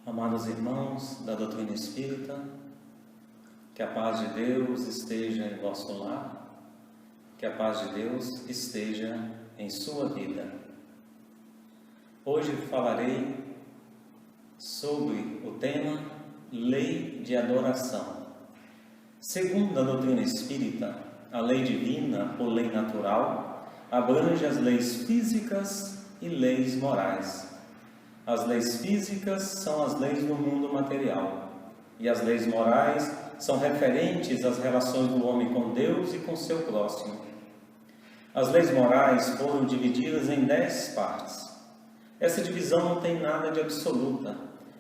Amados irmãos da doutrina espírita, que a paz de Deus esteja em vosso lar, que a paz de Deus esteja em sua vida. Hoje falarei sobre o tema Lei de Adoração. Segundo a doutrina espírita, a lei divina ou lei natural abrange as leis físicas e leis morais. As leis físicas são as leis do mundo material e as leis morais são referentes às relações do homem com Deus e com seu próximo. As leis morais foram divididas em 10 partes. Essa divisão não tem nada de absoluta,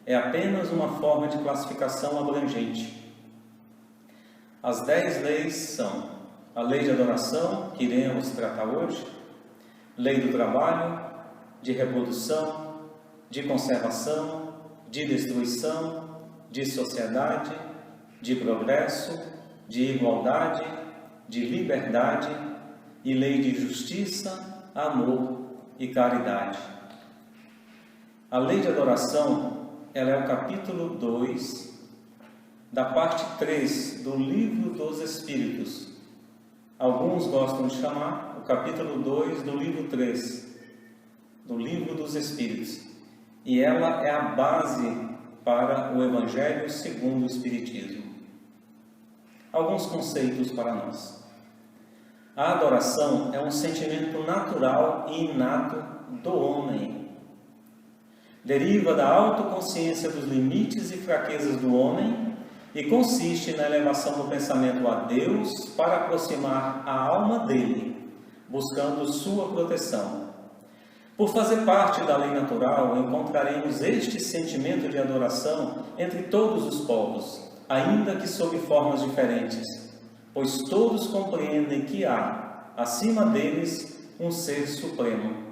é apenas uma forma de classificação abrangente. As 10 leis são a lei de adoração, que iremos tratar hoje, lei do trabalho, de reprodução, de conservação, de destruição, de sociedade, de progresso, de igualdade, de liberdade e lei de justiça, amor e caridade. A lei de adoração, ela é o capítulo 2 da parte 3 do Livro dos Espíritos. Alguns gostam de chamar o capítulo 2 do livro 3, do Livro dos Espíritos. E ela é a base para o Evangelho segundo o Espiritismo. Alguns conceitos para nós. A adoração é um sentimento natural e inato do homem. Deriva da autoconsciência dos limites e fraquezas do homem e consiste na elevação do pensamento a Deus para aproximar a alma dele, buscando sua proteção. Por fazer parte da lei natural, encontraremos este sentimento de adoração entre todos os povos, ainda que sob formas diferentes, pois todos compreendem que há, acima deles, um ser supremo.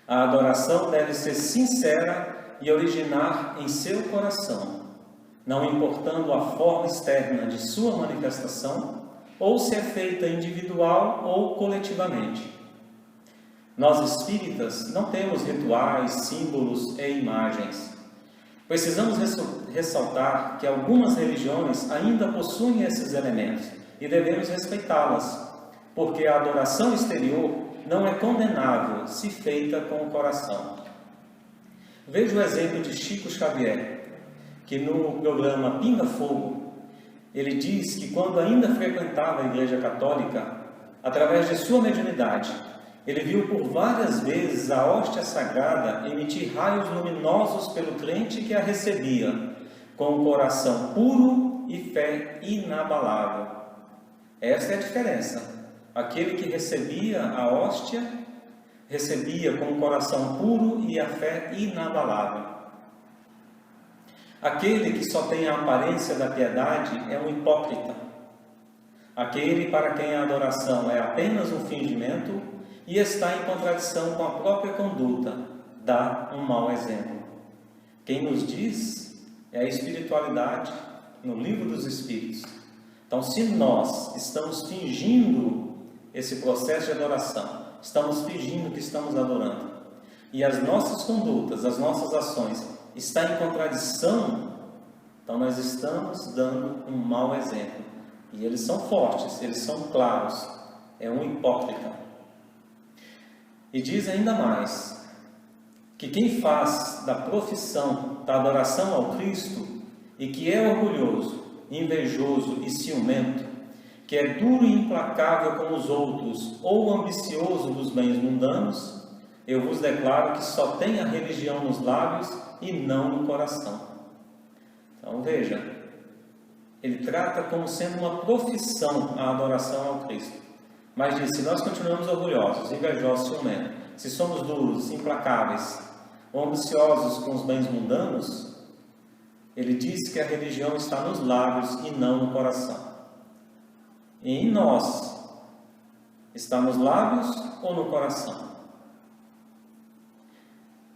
A adoração deve ser sincera e originar em seu coração, não importando a forma externa de sua manifestação, ou se é feita individual ou coletivamente. Nós espíritas não temos rituais, símbolos e imagens. Precisamos ressaltar que algumas religiões ainda possuem esses elementos e devemos respeitá-las, porque a adoração exterior não é condenável se feita com o coração. Veja o exemplo de Chico Xavier, que no programa Pinga Fogo, ele diz que quando ainda frequentava a Igreja Católica, através de sua mediunidade, ele viu por várias vezes a hóstia sagrada emitir raios luminosos pelo crente que a recebia, com o coração puro e fé inabalável. Essa é a diferença. Aquele que recebia a hóstia, recebia com o coração puro e a fé inabalável. Aquele que só tem a aparência da piedade é um hipócrita. Aquele para quem a adoração é apenas um fingimento e está em contradição com a própria conduta, dá um mau exemplo. Quem nos diz é a espiritualidade no Livro dos Espíritos. Então, se nós estamos fingindo esse processo de adoração, estamos fingindo que estamos adorando, e as nossas condutas, as nossas ações estão em contradição, então nós estamos dando um mau exemplo. E eles são fortes, eles são claros. É um hipócrita. E diz ainda mais, que quem faz da profissão da adoração ao Cristo e que é orgulhoso, invejoso e ciumento, que é duro e implacável com os outros ou ambicioso dos bens mundanos, eu vos declaro que só tem a religião nos lábios e não no coração. Então veja, ele trata como sendo uma profissão a adoração ao Cristo. Mas diz, se nós continuamos orgulhosos, invejosos, ciumentos, se somos duros, implacáveis, ou ambiciosos com os bens mundanos, ele diz que a religião está nos lábios e não no coração. E em nós, está nos lábios ou no coração?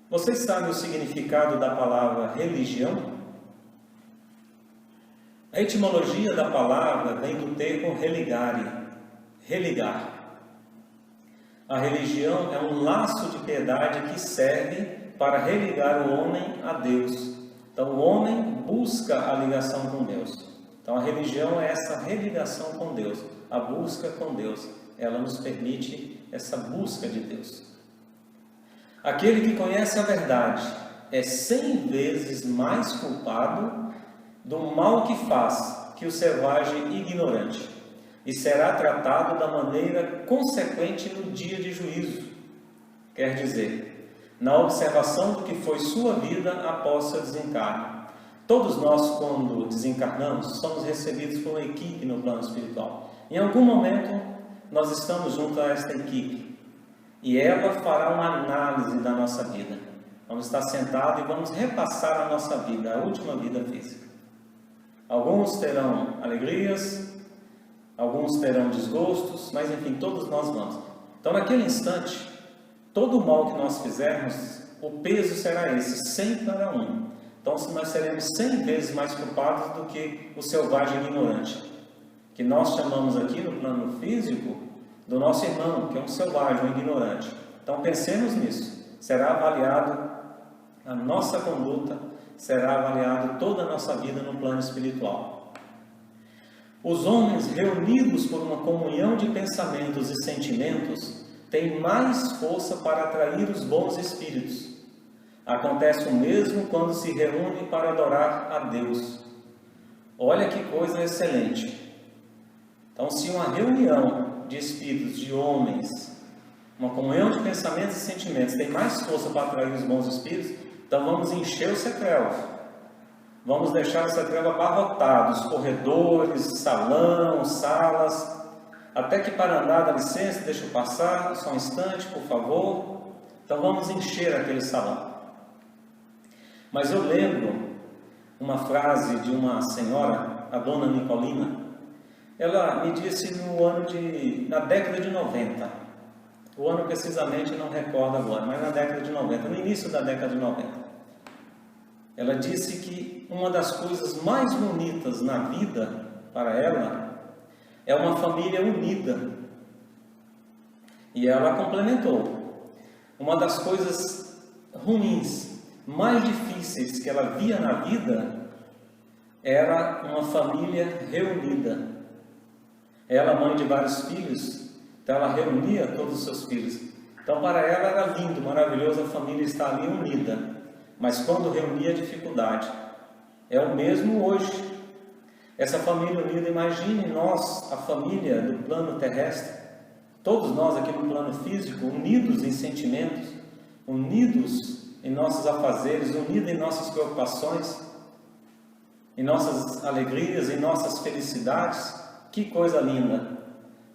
Vocês sabem o significado da palavra religião? A etimologia da palavra vem do termo religare, religar. A religião é um laço de piedade que serve para religar o homem a Deus, Então o homem busca a ligação com Deus. Então a religião é essa religação com Deus, a busca com Deus. Ela nos permite essa busca de Deus. Aquele que conhece a verdade é 100 vezes mais culpado do mal que faz que o selvagem ignorante, e será tratado da maneira consequente no dia de juízo. Quer dizer, na observação do que foi sua vida após seu desencarne. Todos nós, quando desencarnamos, somos recebidos por uma equipe no plano espiritual. Em algum momento, nós estamos junto a esta equipe e ela fará uma análise da nossa vida. Vamos estar sentados e vamos repassar a nossa vida, a última vida física. Alguns terão alegrias, alguns terão desgostos, mas enfim, todos nós vamos. Então, naquele instante, todo o mal que nós fizermos, o peso será esse, 100 para 1. Então, nós seremos 100 vezes mais culpados do que o selvagem ignorante, que nós chamamos aqui no plano físico do nosso irmão, que é um selvagem, um ignorante. Então, pensemos nisso. Será avaliado a nossa conduta, será avaliado toda a nossa vida no plano espiritual. Os homens reunidos por uma comunhão de pensamentos e sentimentos têm mais força para atrair os bons espíritos. Acontece o mesmo quando se reúne para adorar a Deus. Olha que coisa excelente. Então, se uma reunião de espíritos, de homens, uma comunhão de pensamentos e sentimentos tem mais força para atrair os bons espíritos, então vamos encher o secreto. Vamos deixar o secreto abarrotado, os corredores, salão, salas, até que para andar, dá licença, deixa eu passar, só um instante, por favor. Então vamos encher aquele salão. Mas eu lembro uma frase de uma senhora, a dona Nicolina. Ela me disse na década de 90. O ano precisamente não recordo agora, mas na década de 90, no início da década de 90. Ela disse que uma das coisas mais bonitas na vida para ela é uma família unida. E ela complementou: uma das coisas ruins, mais difíceis que ela via na vida era uma família reunida. Ela, mãe de vários filhos, então ela reunia todos os seus filhos. Então para ela era lindo, maravilhoso a família estar ali unida. Mas quando reunia, dificuldade. É o mesmo hoje. Essa família unida, imagine nós, a família do plano terrestre, todos nós aqui no plano físico, unidos em sentimentos, unidos em nossos afazeres, unidos em nossas preocupações, em nossas alegrias, em nossas felicidades. Que coisa linda!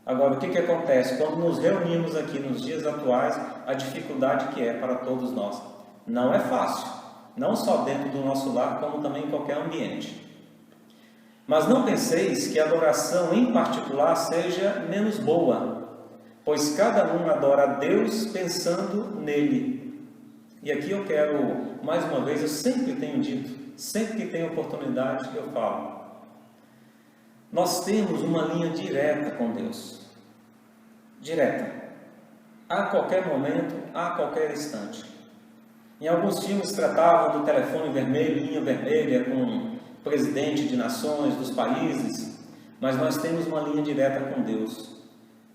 Agora, o que acontece? Quando nos reunimos aqui nos dias atuais, a dificuldade que é para todos nós. Não é fácil, não só dentro do nosso lar, como também em qualquer ambiente. Mas não penseis que a adoração em particular seja menos boa, pois cada um adora a Deus pensando nele. E aqui eu quero, mais uma vez, eu sempre tenho dito, sempre que tenho oportunidade eu falo. Nós temos uma linha direta com Deus. Direta. A qualquer momento, a qualquer instante. Em alguns filmes tratavam do telefone vermelho, linha vermelha, com presidente de nações, dos países, mas nós temos uma linha direta com Deus.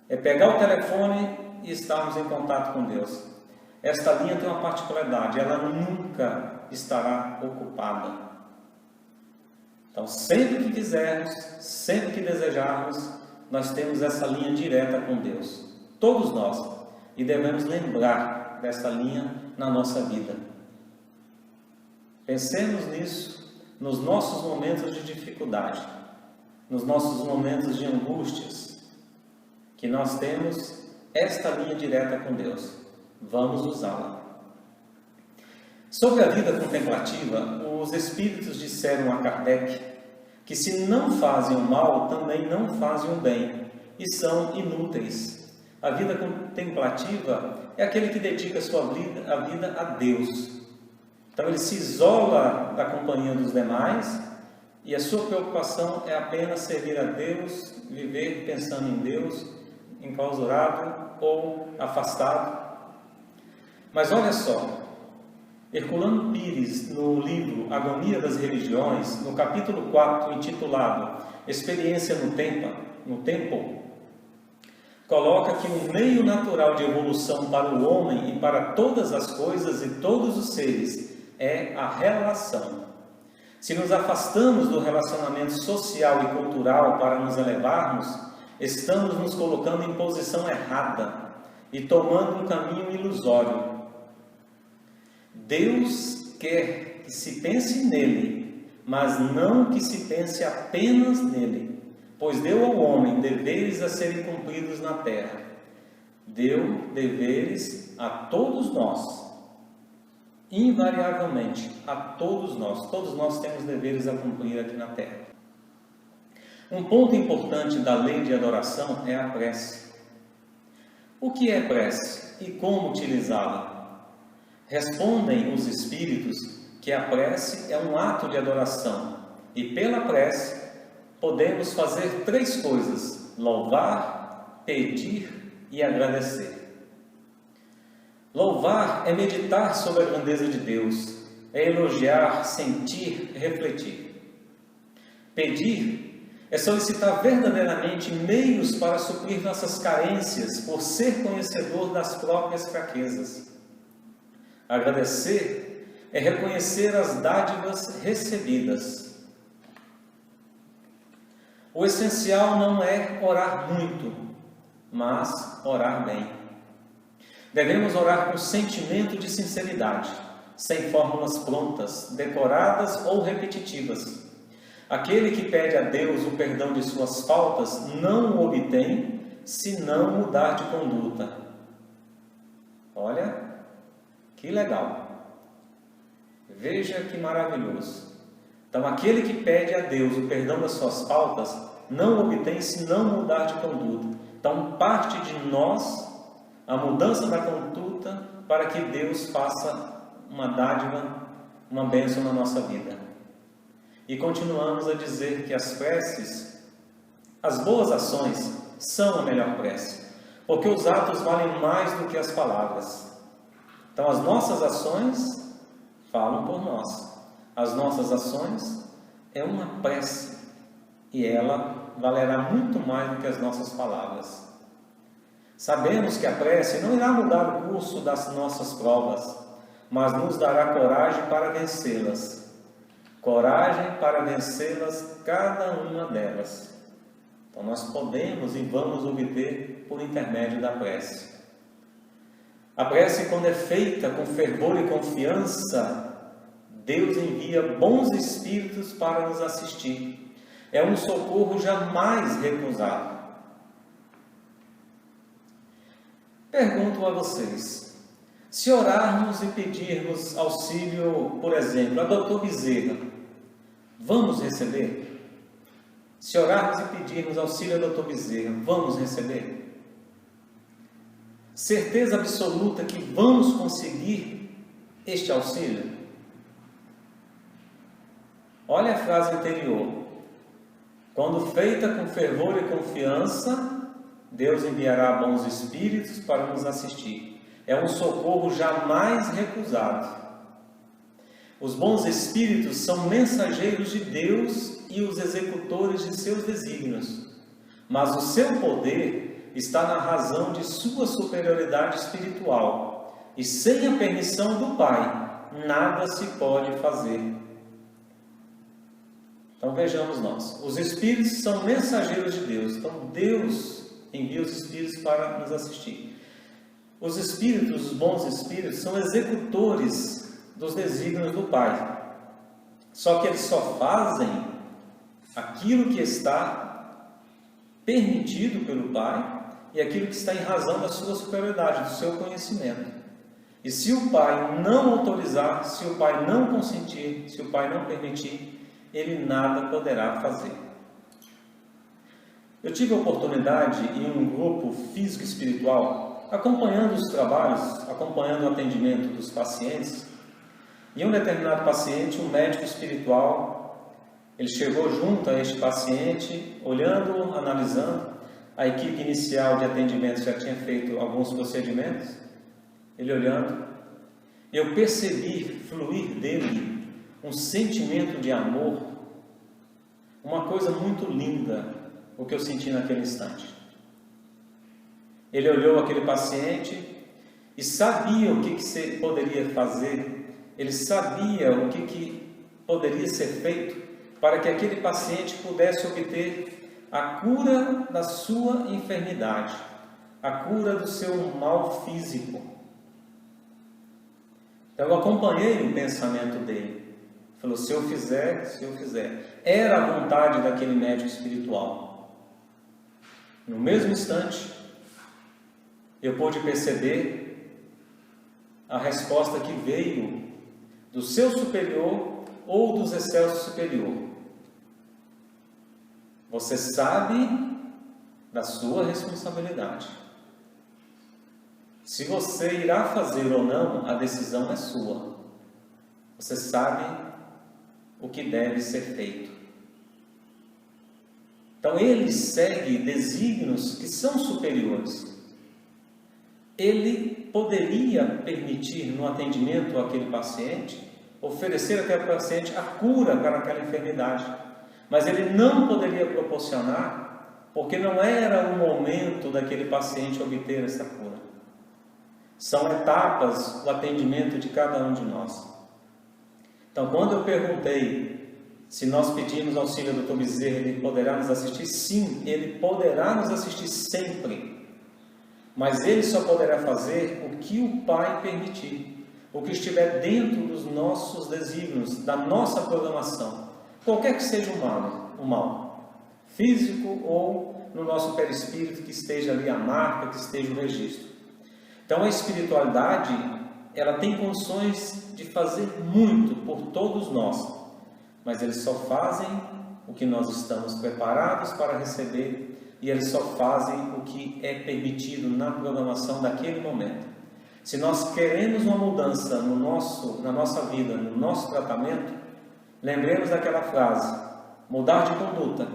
É pegar o telefone e estarmos em contato com Deus. Esta linha tem uma particularidade, ela nunca estará ocupada. Então, sempre que quisermos, sempre que desejarmos, nós temos essa linha direta com Deus. Todos nós. E devemos lembrar dessa linha na nossa vida. Pensemos nisso nos nossos momentos de dificuldade, nos nossos momentos de angústias, que nós temos esta linha direta com Deus. Vamos usá-la. Sobre a vida contemplativa, os espíritos disseram a Kardec que se não fazem o mal, também não fazem o bem, e são inúteis. A vida contemplativa é aquele que dedica a sua vida a Deus. Então ele se isola da companhia dos demais, e a sua preocupação é apenas servir a Deus, viver pensando em Deus, enclausurado ou afastado. Mas olha só, Herculano Pires, no livro Agonia das Religiões, no capítulo 4, intitulado Experiência no Tempo, coloca que o meio natural de evolução para o homem e para todas as coisas e todos os seres é a relação. Se nos afastamos do relacionamento social e cultural para nos elevarmos, estamos nos colocando em posição errada e tomando um caminho ilusório. Deus quer que se pense nele, mas não que se pense apenas nele, pois deu ao homem deveres a serem cumpridos na terra. Deu deveres a todos nós, invariavelmente, a todos nós temos deveres a cumprir aqui na terra. Um ponto importante da lei de adoração é a prece. O que é prece e como utilizá-la? Respondem os espíritos que a prece é um ato de adoração e pela prece podemos fazer 3 coisas: louvar, pedir e agradecer. Louvar é meditar sobre a grandeza de Deus, é elogiar, sentir, refletir. Pedir é solicitar verdadeiramente meios para suprir nossas carências por ser conhecedor das próprias fraquezas. Agradecer é reconhecer as dádivas recebidas. O essencial não é orar muito, mas orar bem. Devemos orar com sentimento de sinceridade, sem fórmulas prontas, decoradas ou repetitivas. Aquele que pede a Deus o perdão de suas faltas não o obtém se não mudar de conduta. Olha, que legal! Veja que maravilhoso! Então, aquele que pede a Deus o perdão das suas faltas não o obtém se não mudar de conduta. Então, parte de nós a mudança da conduta para que Deus faça uma dádiva, uma bênção na nossa vida. E continuamos a dizer que as preces, as boas ações, são a melhor prece, porque os atos valem mais do que as palavras. Então, as nossas ações falam por nós. As nossas ações é uma prece e ela valerá muito mais do que as nossas palavras. Sabemos que a prece não irá mudar o curso das nossas provas, mas nos dará coragem para vencê-las. Coragem para vencê-las, cada uma delas. Então, nós podemos e vamos obter por intermédio da prece. A prece, quando é feita com fervor e confiança, Deus envia bons espíritos para nos assistir. É um socorro jamais recusado. Pergunto a vocês, se orarmos e pedirmos auxílio, por exemplo, a Dr. Bezerra, vamos receber? Se orarmos e pedirmos auxílio a Dr. Bezerra, vamos receber? Certeza absoluta que vamos conseguir este auxílio? Olha a frase anterior. Quando feita com fervor e confiança, Deus enviará bons espíritos para nos assistir. É um socorro jamais recusado. Os bons espíritos são mensageiros de Deus e os executores de seus desígnios. Mas o seu poder está na razão de sua superioridade espiritual. E sem a permissão do Pai, nada se pode fazer. Então vejamos nós. Os espíritos são mensageiros de Deus. Então Deus envia os espíritos para nos assistir. Os espíritos, os bons espíritos, são executores dos desígnios do Pai. Só que eles só fazem aquilo que está permitido pelo Pai e aquilo que está em razão da sua superioridade, do seu conhecimento. E se o Pai não autorizar, se o Pai não consentir, se o Pai não permitir, ele nada poderá fazer. Eu tive a oportunidade em um grupo físico-espiritual, acompanhando os trabalhos, acompanhando o atendimento dos pacientes, e um determinado paciente, um médico espiritual, ele chegou junto a este paciente, olhando, analisando. A equipe inicial de atendimento já tinha feito alguns procedimentos. Ele olhando, eu percebi fluir dele um sentimento de amor, uma coisa muito linda, o que eu senti naquele instante. Ele olhou aquele paciente e sabia o que se poderia fazer, ele sabia o que poderia ser feito para que aquele paciente pudesse obter a cura da sua enfermidade, a cura do seu mal físico. Então eu acompanhei o pensamento dele. Falou, se eu fizer. Era a vontade daquele médico espiritual. No mesmo instante, eu pude perceber a resposta que veio do seu superior ou dos excelsos superior. Você sabe da sua responsabilidade. Se você irá fazer ou não, a decisão é sua. Você sabe o que deve ser feito. Então ele segue desígnios que são superiores. Ele poderia permitir no atendimento àquele paciente, oferecer àquele paciente a cura para aquela enfermidade. Mas ele não poderia proporcionar, porque não era o momento daquele paciente obter essa cura. São etapas do atendimento de cada um de nós. Então, quando eu perguntei se nós pedimos auxílio do Dr. Bezerra, ele poderá nos assistir? Sim, ele poderá nos assistir sempre. Mas ele só poderá fazer o que o Pai permitir, o que estiver dentro dos nossos desígnios, da nossa programação, qualquer que seja o mal, físico ou no nosso perispírito, que esteja ali a marca, que esteja o registro. Então a espiritualidade, ela tem condições de fazer muito por todos nós, mas eles só fazem o que nós estamos preparados para receber, e eles só fazem o que é permitido na programação daquele momento. Se nós queremos uma mudança na nossa vida, no nosso tratamento, lembremos daquela frase, mudar de conduta,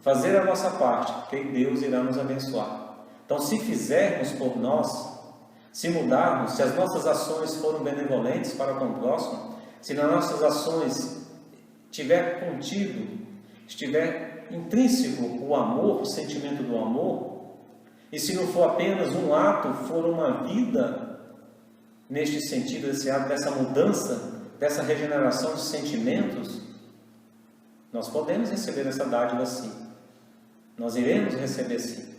fazer a nossa parte, que Deus irá nos abençoar. Então, se fizermos por nós, se mudarmos, se as nossas ações forem benevolentes para com o próximo, se nas nossas ações tiver contido, estiver intrínseco o amor, o sentimento do amor, e se não for apenas um ato, for uma vida neste sentido, esse ato, dessa mudança, dessa regeneração de sentimentos, nós podemos receber essa dádiva sim. Nós iremos receber sim.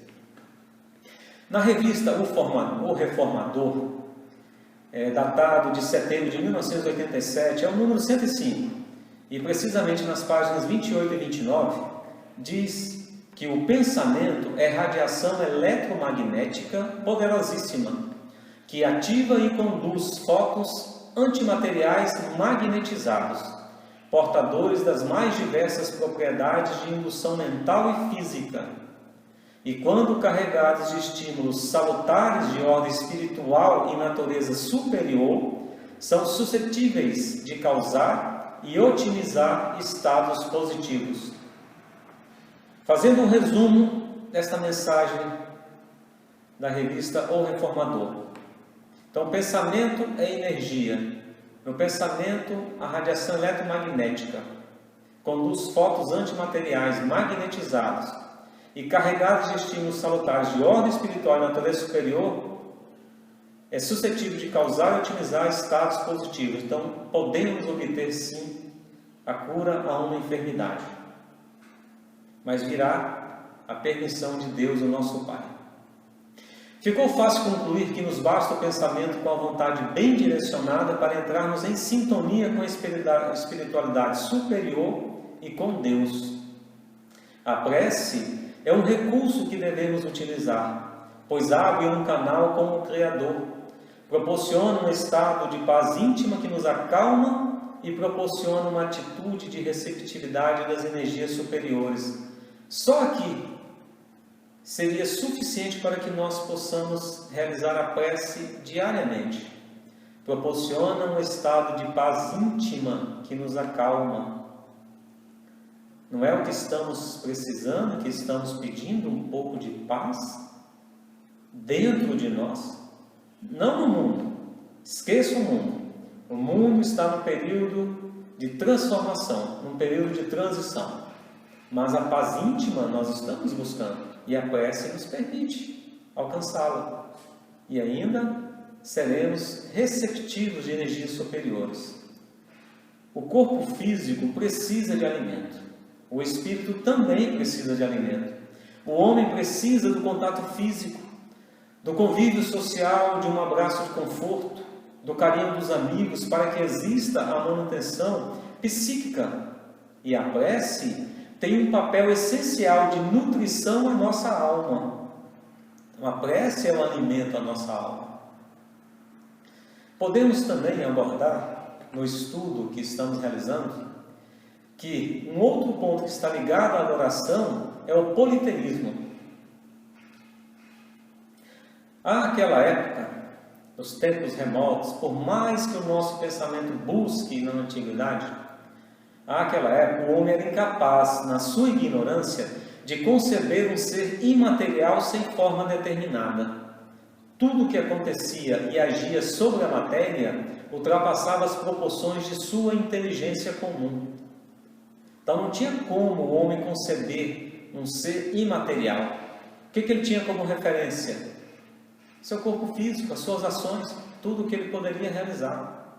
Na revista O Reformador, datado de setembro de 1987, é o número 105, e precisamente nas páginas 28 e 29, diz que o pensamento é radiação eletromagnética poderosíssima, que ativa e conduz focos antimateriais magnetizados, portadores das mais diversas propriedades de indução mental e física, e quando carregados de estímulos salutares de ordem espiritual e natureza superior, são suscetíveis de causar e otimizar estados positivos. Fazendo um resumo desta mensagem da revista O Reformador. Então, pensamento é energia. No pensamento, a radiação eletromagnética conduz focos antimateriais magnetizados e carregados de estímulos salutares de ordem espiritual e natureza superior, é suscetível de causar e otimizar estados positivos. Então, podemos obter sim a cura a uma enfermidade. Mas virá a permissão de Deus, o nosso Pai. Ficou fácil concluir que nos basta o pensamento com a vontade bem direcionada para entrarmos em sintonia com a espiritualidade superior e com Deus. A prece é um recurso que devemos utilizar, pois abre um canal com o Criador, proporciona um estado de paz íntima que nos acalma e proporciona uma atitude de receptividade das energias superiores. Só aqui seria suficiente para que nós possamos realizar a prece diariamente. Proporciona um estado de paz íntima que nos acalma. Não é o que estamos precisando, que estamos pedindo um pouco de paz dentro de nós? Não no mundo. Esqueça o mundo. O mundo está no período de transformação, num período de transição. Mas a paz íntima nós estamos buscando e a prece nos permite alcançá-la. E ainda seremos receptivos de energias superiores. O corpo físico precisa de alimento. O espírito também precisa de alimento. O homem precisa do contato físico, do convívio social, de um abraço de conforto, do carinho dos amigos, para que exista a manutenção psíquica. E a prece tem um papel essencial de nutrição à nossa alma. A prece é um alimento à nossa alma. Podemos também abordar, no estudo que estamos realizando, que um outro ponto que está ligado à adoração é o politeísmo. Àquela época, nos tempos remotos, por mais que o nosso pensamento busque na antiguidade, àquela época o homem era incapaz, na sua ignorância, de conceber um ser imaterial sem forma determinada. Tudo o que acontecia e agia sobre a matéria ultrapassava as proporções de sua inteligência comum. Então não tinha como o homem conceber um ser imaterial. O que ele tinha como referência? Seu corpo físico, as suas ações, tudo o que ele poderia realizar.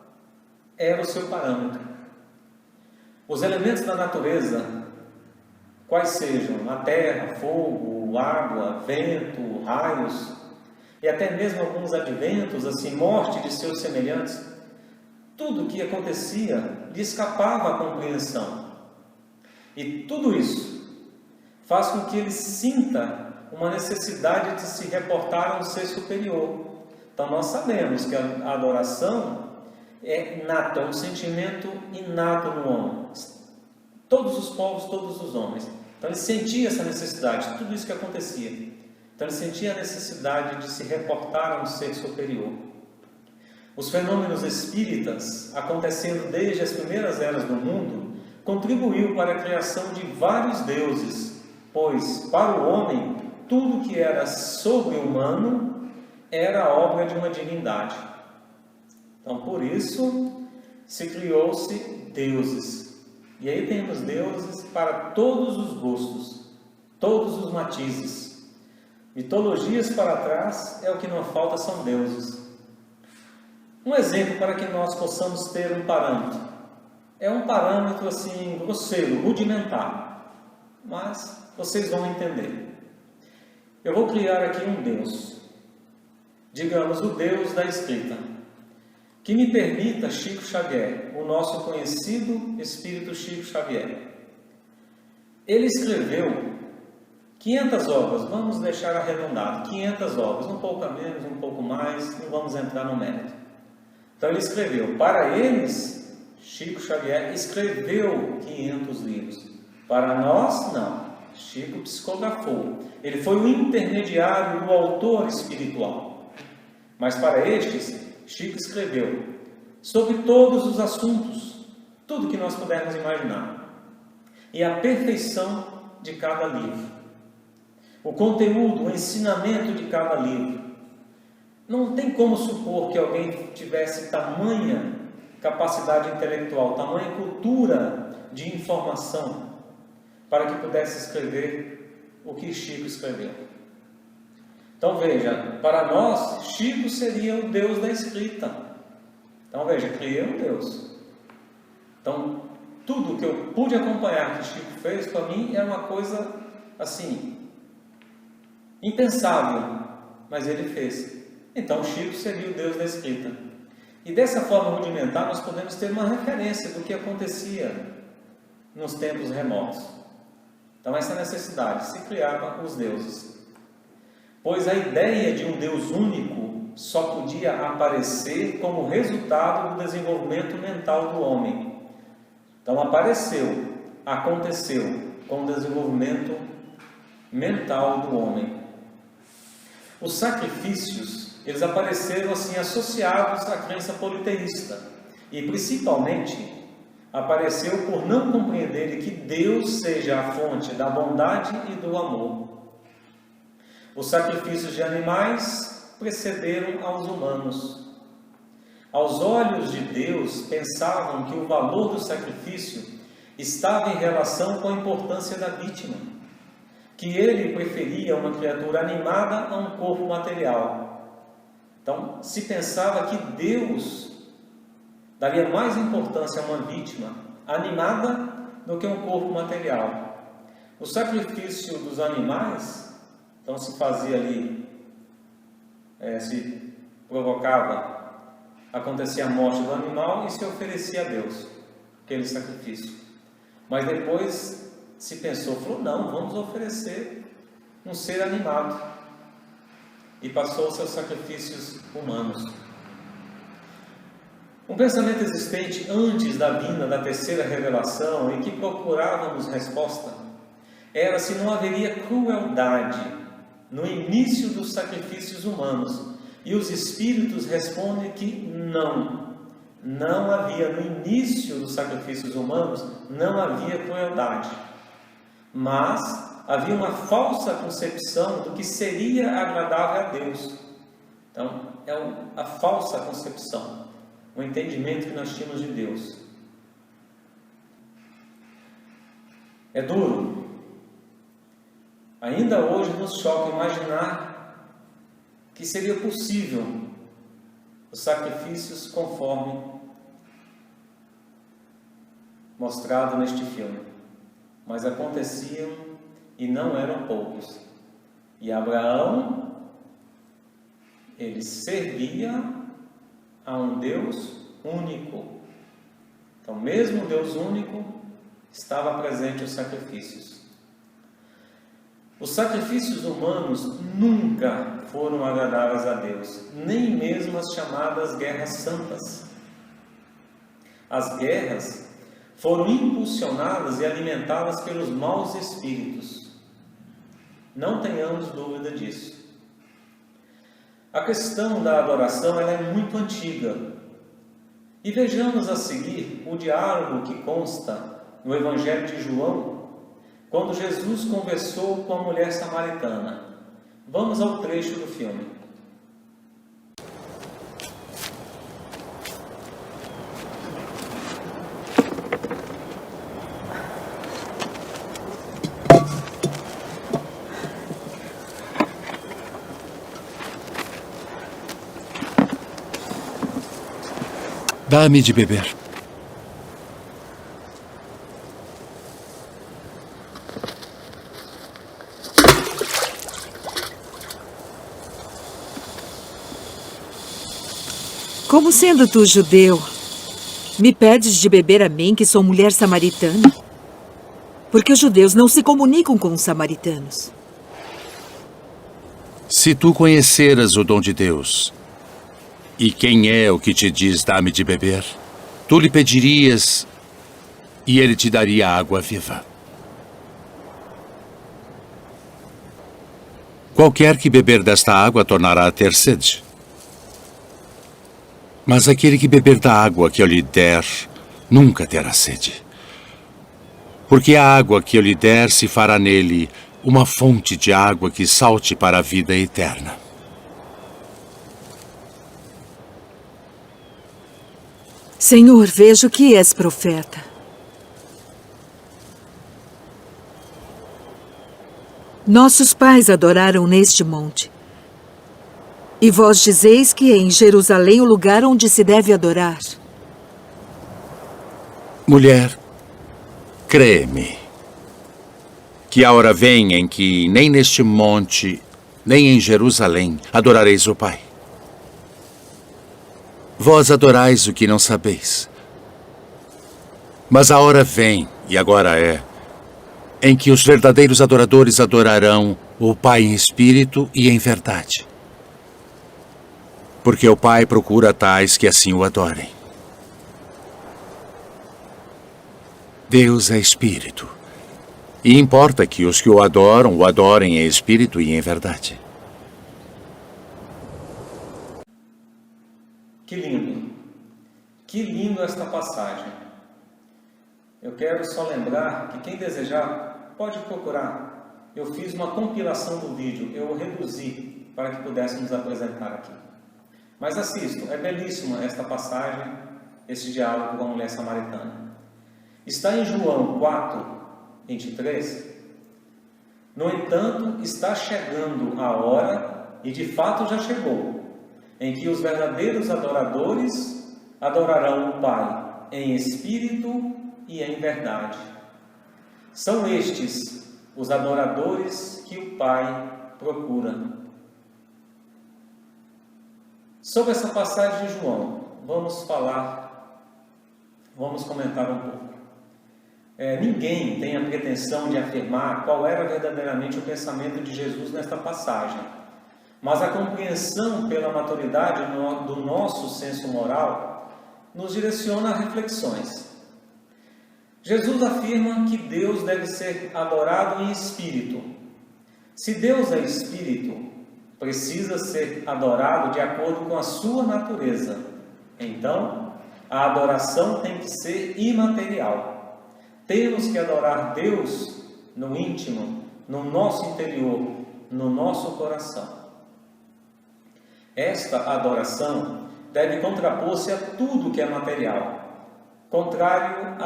Era o seu parâmetro. Os elementos da natureza, quais sejam, a terra, fogo, água, vento, raios, e até mesmo alguns adventos, assim, morte de seus semelhantes, tudo o que acontecia lhe escapava à compreensão. E tudo isso faz com que ele sinta uma necessidade de se reportar a um ser superior. Então nós sabemos que a adoração é inata, é um sentimento inato no homem. Todos os povos, todos os homens. Então ele sentia essa necessidade, tudo isso que acontecia. Então ele sentia a necessidade de se reportar a um ser superior. Os fenômenos espíritas, acontecendo desde as primeiras eras do mundo, contribuiu para a criação de vários deuses, pois, para o homem, tudo que era sobre-humano era obra de uma divindade. Então, por isso, se criou-se deuses. E aí temos deuses para todos os gostos, todos os matizes. Mitologias para trás, é o que não falta, são deuses. Um exemplo para que nós possamos ter um parâmetro. É um parâmetro assim, grosseiro, rudimentar. Mas vocês vão entender. Eu vou criar aqui um Deus. Digamos, o Deus da escrita. Que me permita Chico Xavier, o nosso conhecido Espírito Chico Xavier. Ele escreveu 500 obras, vamos deixar arredondado, 500 obras, um pouco a menos, um pouco mais, não vamos entrar no mérito. Então ele escreveu, para eles, Chico Xavier escreveu 500 livros. Para nós, não. Chico psicografou. Ele foi o intermediário do autor espiritual. Mas para estes, Chico escreveu sobre todos os assuntos, tudo que nós pudermos imaginar. E a perfeição de cada livro. O conteúdo, o ensinamento de cada livro. Não tem como supor que alguém tivesse tamanha capacidade intelectual, tamanha cultura de informação, para que pudesse escrever o que Chico escreveu. Então veja, para nós, Chico seria o Deus da escrita. Então veja, criei um Deus. Então, tudo que eu pude acompanhar que Chico fez, para mim, era uma coisa assim, impensável, mas ele fez. Então Chico seria o Deus da escrita. E dessa forma rudimentar nós podemos ter uma referência do que acontecia nos tempos remotos. Então essa necessidade, se criava os deuses. Pois a ideia de um Deus único só podia aparecer como resultado do desenvolvimento mental do homem. Então aconteceu com o desenvolvimento mental do homem. Os sacrifícios, eles apareceram assim associados à crença politeísta e principalmente apareceu por não compreender que Deus seja a fonte da bondade e do amor. Os sacrifícios de animais precederam aos humanos. Aos olhos de Deus, pensavam que o valor do sacrifício estava em relação com a importância da vítima, que ele preferia uma criatura animada a um corpo material. Então, se pensava que Deus daria mais importância a uma vítima animada do que um corpo material. O sacrifício dos animais, então se fazia ali, se provocava, acontecia a morte do animal e se oferecia a Deus aquele sacrifício. Mas depois se pensou, falou, não, vamos oferecer um ser animado. E passou os seus sacrifícios humanos. Um pensamento existente antes da vinda da terceira revelação, em que procurávamos resposta, era se não haveria crueldade no início dos sacrifícios humanos. E os Espíritos respondem que não havia no início dos sacrifícios humanos, não havia crueldade. Mas havia uma falsa concepção do que seria agradável a Deus. Então, é a falsa concepção, o entendimento que nós tínhamos de Deus. É duro. Ainda hoje nos choca imaginar que seria possível os sacrifícios conforme mostrado neste filme. Mas aconteciam e não eram poucos. E Abraão, ele servia a um Deus único. Então, mesmo Deus único, estava presente os sacrifícios. Os sacrifícios humanos nunca foram agradáveis a Deus, nem mesmo as chamadas guerras santas. As guerras foram impulsionadas e alimentadas pelos maus espíritos. Não tenhamos dúvida disso. A questão da adoração ela é muito antiga. E vejamos a seguir o diálogo que consta no Evangelho de João, quando Jesus conversou com a mulher samaritana. Vamos ao trecho do filme. Dá-me de beber. Como sendo tu judeu, me pedes de beber a mim, que sou mulher samaritana? Porque os judeus não se comunicam com os samaritanos. Se tu conheceras o dom de Deus, e quem é o que te diz dá-me de beber, tu lhe pedirias e ele te daria água viva. Qualquer que beber desta água tornará a ter sede. Mas aquele que beber da água que eu lhe der, nunca terá sede. Porque a água que eu lhe der se fará nele uma fonte de água que salte para a vida eterna. Senhor, vejo que és profeta. Nossos pais adoraram neste monte. E vós dizeis que é em Jerusalém o lugar onde se deve adorar. Mulher, crê-me, que a hora vem em que nem neste monte, nem em Jerusalém adorareis o Pai. Vós adorais o que não sabeis. Mas a hora vem, e agora é, em que os verdadeiros adoradores adorarão o Pai em espírito e em verdade. Porque o Pai procura tais que assim o adorem. Deus é espírito, e importa que os que o adorem em espírito e em verdade. Que lindo! Que lindo esta passagem! Eu quero só lembrar que quem desejar pode procurar. Eu fiz uma compilação do vídeo, eu o reduzi para que pudéssemos apresentar aqui. Mas assistam, é belíssima esta passagem, este diálogo com a mulher samaritana. Está em João 4, 23. No entanto, está chegando a hora, e de fato já chegou, em que os verdadeiros adoradores adorarão o Pai em espírito e em verdade. São estes os adoradores que o Pai procura. Sobre essa passagem de João, vamos comentar um pouco. Ninguém tem a pretensão de afirmar qual era verdadeiramente o pensamento de Jesus nesta passagem, mas a compreensão pela maturidade do nosso senso moral nos direciona a reflexões. Jesus afirma que Deus deve ser adorado em espírito. Se Deus é espírito, precisa ser adorado de acordo com a sua natureza. Então, a adoração tem que ser imaterial. Temos que adorar Deus no íntimo, no nosso interior, no nosso coração. Esta adoração deve contrapor-se a tudo que é material, contrário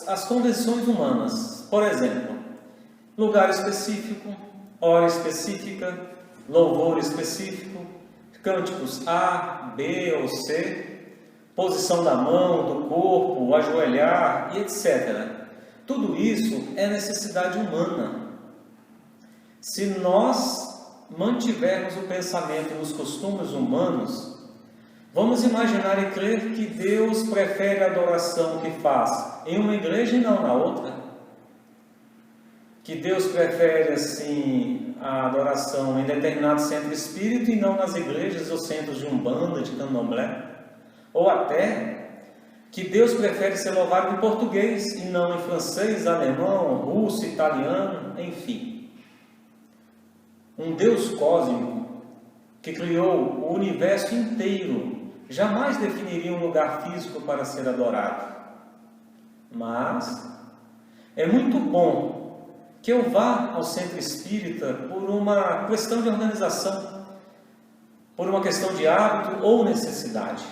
às convenções humanas. Por exemplo, lugar específico, hora específica, louvor específico, cânticos A, B ou C, posição da mão, do corpo, ajoelhar e etc. Tudo isso é necessidade humana. Se nós mantivermos o pensamento nos costumes humanos, vamos imaginar e crer que Deus prefere a adoração que faz em uma igreja e não na outra. Que Deus prefere, assim, a adoração em determinado centro espírita e não nas igrejas ou centros de umbanda, de candomblé. Ou até que Deus prefere ser louvado em português e não em francês, alemão, russo, italiano, enfim. Um Deus cósmico que criou o universo inteiro jamais definiria um lugar físico para ser adorado. Mas é muito bom que eu vá ao centro espírita por uma questão de organização, por uma questão de hábito ou necessidade.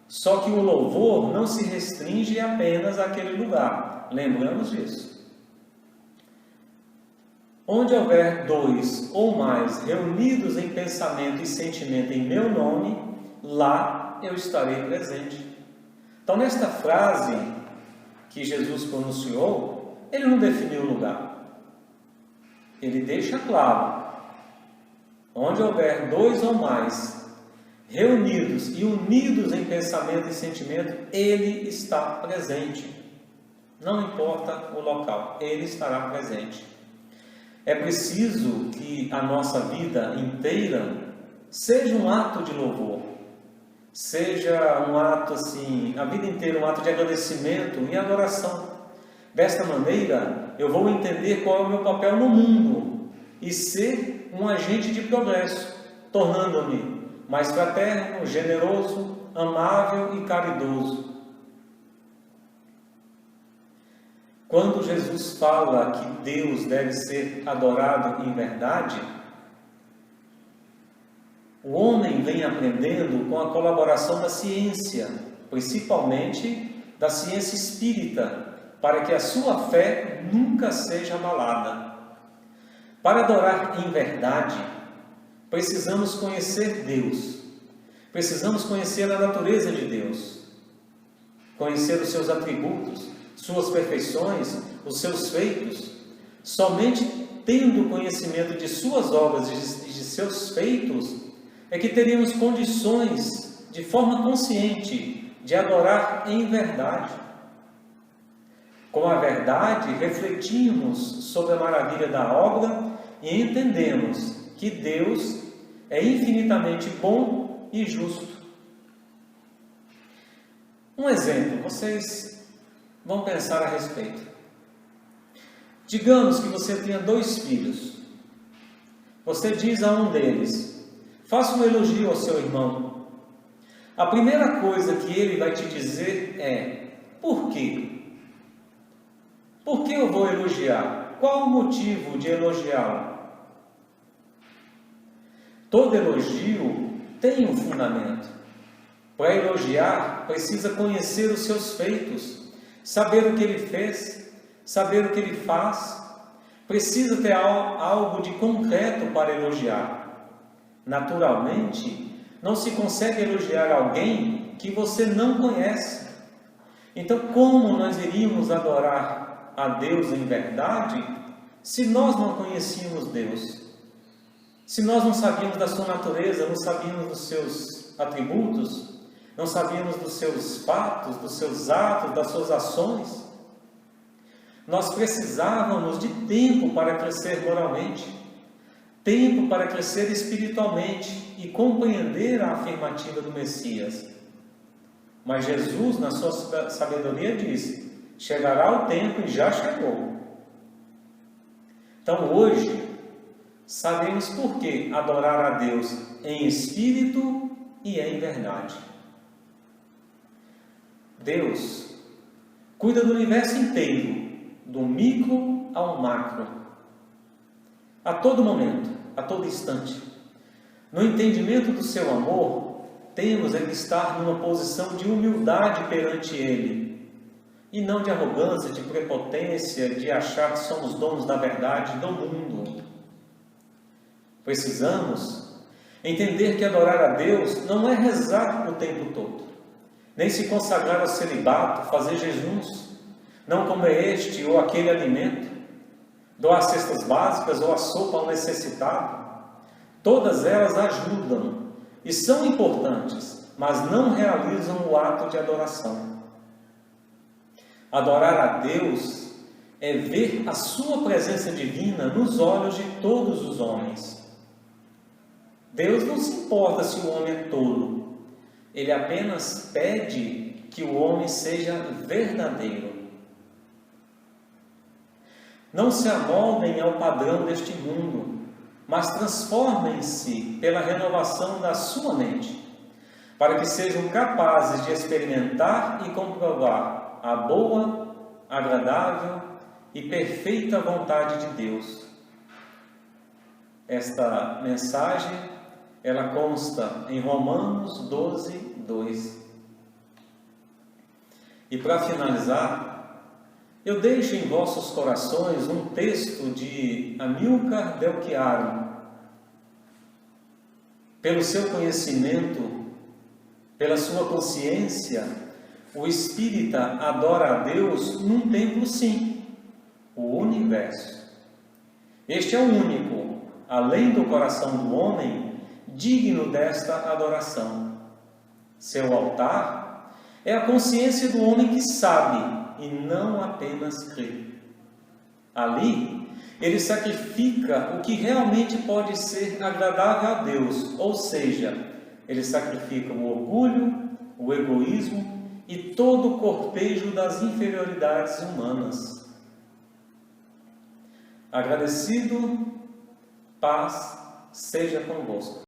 Só que o louvor não se restringe apenas àquele lugar. Lembramos disso. Onde houver dois ou mais reunidos em pensamento e sentimento em meu nome, lá eu estarei presente. Então, nesta frase que Jesus pronunciou, ele não definiu o lugar. Ele deixa claro: onde houver dois ou mais reunidos e unidos em pensamento e sentimento, ele está presente. Não importa o local, ele estará presente. É preciso que a nossa vida inteira seja um ato de louvor, seja um ato assim, a vida inteira um ato de agradecimento e adoração. Desta maneira, eu vou entender qual é o meu papel no mundo e ser um agente de progresso, tornando-me mais fraterno, generoso, amável e caridoso. Quando Jesus fala que Deus deve ser adorado em verdade, o homem vem aprendendo com a colaboração da ciência, principalmente da ciência espírita, para que a sua fé nunca seja abalada. Para adorar em verdade, precisamos conhecer Deus, precisamos conhecer a natureza de Deus, conhecer os seus atributos, suas perfeições, os seus feitos. Somente tendo conhecimento de suas obras e de seus feitos, é que teríamos condições, de forma consciente, de adorar em verdade. Com a verdade, refletimos sobre a maravilha da obra e entendemos que Deus é infinitamente bom e justo. Um exemplo, vocês vão pensar a respeito. Digamos que você tenha 2 filhos. Você diz a um deles: faça um elogio ao seu irmão. A primeira coisa que ele vai te dizer é: por quê? Por que eu vou elogiar? Qual o motivo de elogiá-lo? Todo elogio tem um fundamento. Para elogiar, precisa conhecer os seus feitos, saber o que ele fez, saber o que ele faz. Precisa ter algo de concreto para elogiar. Naturalmente, não se consegue elogiar alguém que você não conhece. Então, como nós iríamos adorar a Deus em verdade se nós não conhecíamos Deus? Se nós não sabíamos da sua natureza, não sabíamos dos seus atributos, não sabíamos dos seus fatos, dos seus atos, das suas ações? Nós precisávamos de tempo para crescer moralmente, tempo para crescer espiritualmente e compreender a afirmativa do Messias. Mas Jesus, na sua sabedoria, diz: chegará o tempo e já chegou. Então hoje, sabemos por que adorar a Deus em espírito e em verdade. Deus cuida do universo inteiro, do micro ao macro, a todo momento, a todo instante. No entendimento do seu amor, temos que estar numa posição de humildade perante Ele, e não de arrogância, de prepotência, de achar que somos donos da verdade do mundo. Precisamos entender que adorar a Deus não é rezar o tempo todo, nem se consagrar ao celibato, fazer jejuns, não comer este ou aquele alimento, doar cestas básicas ou a sopa ao necessitado. Todas elas ajudam e são importantes, mas não realizam o ato de adoração. Adorar a Deus é ver a sua presença divina nos olhos de todos os homens. Deus não se importa se o homem é tolo. Ele apenas pede que o homem seja verdadeiro. Não se amoldem ao padrão deste mundo, mas transformem-se pela renovação da sua mente, para que sejam capazes de experimentar e comprovar a boa, agradável e perfeita vontade de Deus. Esta mensagem, ela consta em Romanos 12, 2. E para finalizar, eu deixo em vossos corações um texto de Amilcar Del Chiaro. Pelo seu conhecimento, pela sua consciência, o espírita adora a Deus num templo, sim, o universo. Este é o único, além do coração do homem, digno desta adoração. Seu altar é a consciência do homem que sabe e não apenas crê. Ali, ele sacrifica o que realmente pode ser agradável a Deus, ou seja, ele sacrifica o orgulho, o egoísmo e todo o cortejo das inferioridades humanas. Agradecido, paz seja convosco.